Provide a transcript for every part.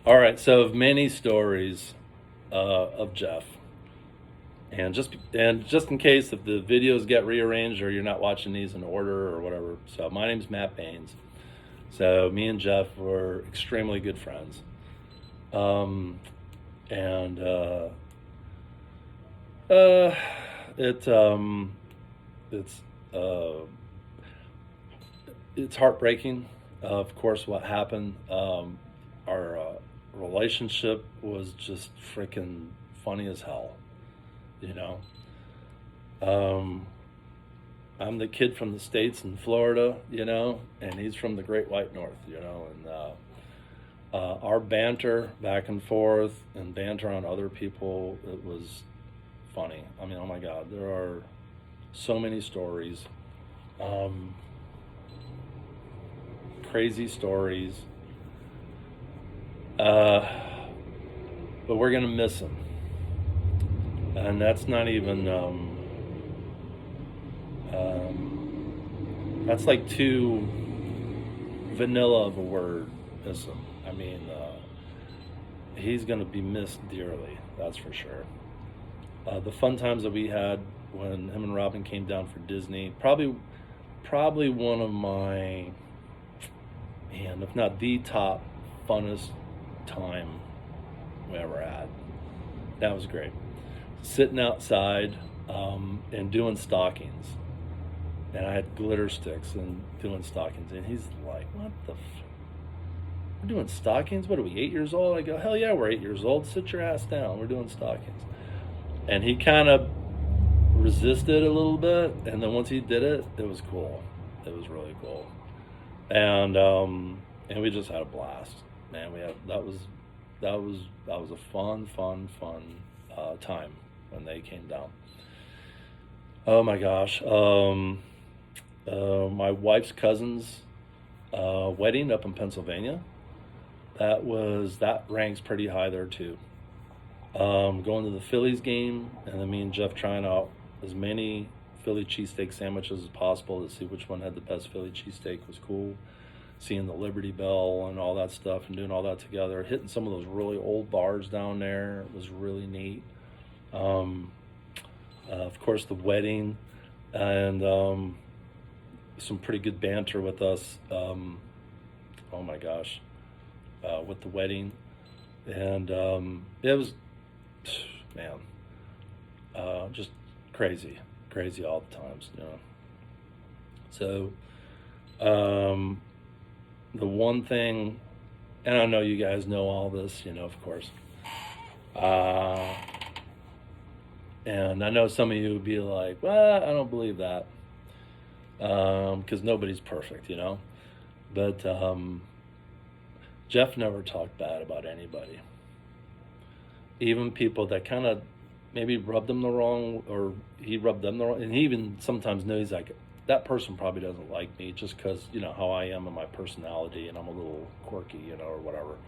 All right, so many stories of Jeff, and just in case if the videos get rearranged or you're not watching these in order or whatever. So my name's Matt Baynes. So me and Jeff were extremely good friends, and uh, it it's uh, it's heartbreaking. Of course, what happened. Our relationship was just freaking funny as hell, you know. Um, I'm the kid from the States in Florida, and he's from the Great White North, and our banter back and forth and banter on other people, it was funny. I mean, oh my God, there are so many stories, um, crazy stories. Uh, but we're gonna miss him, and that's not even. That's like too vanilla of a word, miss him. I mean, he's gonna be missed dearly. That's for sure. The fun times that we had when him and Robin came down for Disney, probably one of my, man, if not the top funnest time we ever had. That was great. Sitting outside and doing stockings. And I had glitter sticks and doing stockings. And he's like, what the we're doing stockings? What are we, 8 years old? I go, hell yeah, we're 8 years old. Sit your ass down. We're doing stockings. And he kind of resisted a little bit. And then once he did it, it was cool. It was really cool. And we just had a blast. Man, that was a fun time when they came down. Oh my gosh. My wife's cousin's wedding up in Pennsylvania. That ranks pretty high there too. Going to the Phillies game, and then me and Jeff trying out as many Philly cheesesteak sandwiches as possible to see which one had the best Philly cheesesteak was cool. Seeing the Liberty Bell and all that stuff and doing all that together. Hitting some of those really old bars down there was really neat. Of course, the wedding and some pretty good banter with us. Oh my gosh, with the wedding. And it was, man, just crazy all the times, So, the one thing, and I know you guys know all this, of course. And I know some of you would be like, well, I don't believe that. Because nobody's perfect, But Jeff never talked bad about anybody. Even people that kind of maybe rubbed him the wrong, or he rubbed them the wrong. And he even sometimes knows, like, that person probably doesn't like me just because, how I am and my personality, and I'm a little quirky, or whatever.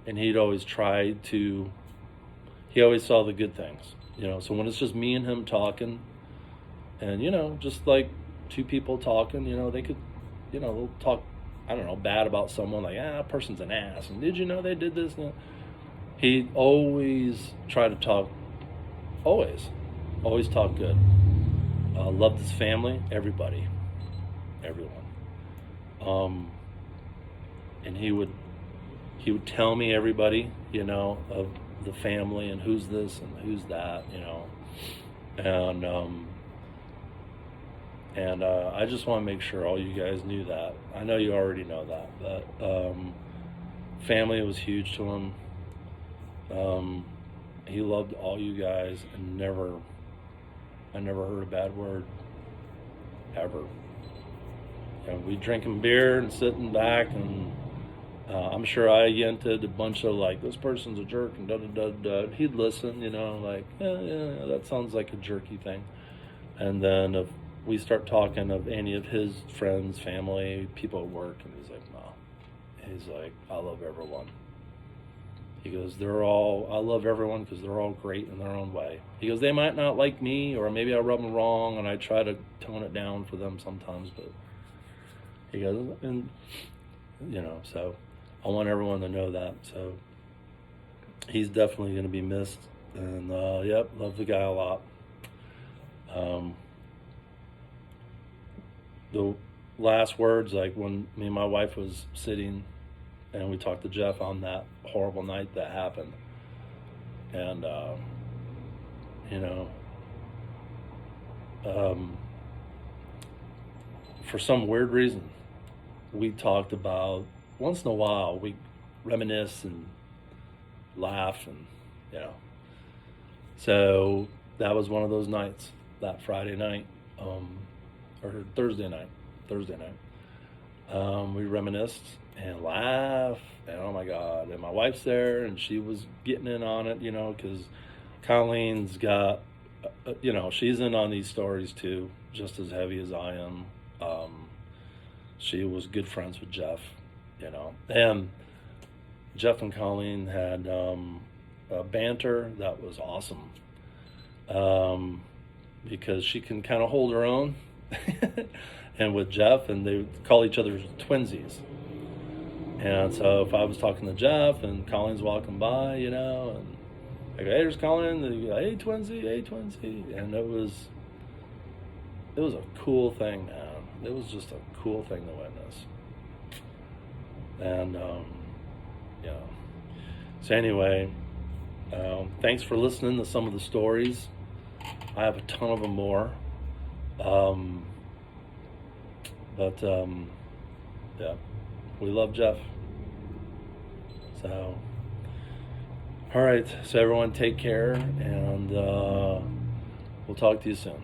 And he'd always try to, he always saw the good things, So when it's just me and him talking, and, just like two people talking, they could, they'll talk, I don't know, bad about someone, like, that person's an ass, and did you know they did this? He'd always try to talk, always talk good. Loved his family, everybody, everyone. And he would tell me everybody, of the family and who's this and who's that, and I just want to make sure all you guys knew that. I know you already know that, but family was huge to him. He loved all you guys, and I never heard a bad word, ever. We drinking beer and sitting back, and I'm sure I yented a bunch of, like, this person's a jerk, and da-da-da-da. He'd listen, like, yeah, that sounds like a jerky thing. And then if we start talking of any of his friends, family, people at work, and he's like, no. He's like, I love everyone. He goes, I love everyone because they're all great in their own way. He goes, they might not like me, or maybe I rub them wrong, and I try to tone it down for them sometimes, but he goes, and, so I want everyone to know that. So he's definitely going to be missed. And yep, love the guy a lot. The last words, like when me and my wife was sitting and we talked to Jeff on that horrible night that happened, and you know, for some weird reason, we talked about, once in a while we reminisce and laugh, and you know, so that was one of those nights, that Friday night, or Thursday night. We reminisced and laughed, and oh my God, and my wife's there, and she was getting in on it, you know, because Colleen's got, you know, she's in on these stories too, just as heavy as I am. She was good friends with Jeff, you know, and Jeff and Colleen had a banter that was awesome, because she can kind of hold her own. And with Jeff, and they call each other twinzies. And so if I was talking to Jeff and Colleen's walking by, you know, and I go, hey, there's Colleen, and they go, hey, twinzie. And it was a cool thing, man. It was just a cool thing to witness. And, you know, so anyway, thanks for listening to some of the stories. I have a ton of them more. But yeah, we love Jeff. So, all right. So everyone take care, and we'll talk to you soon.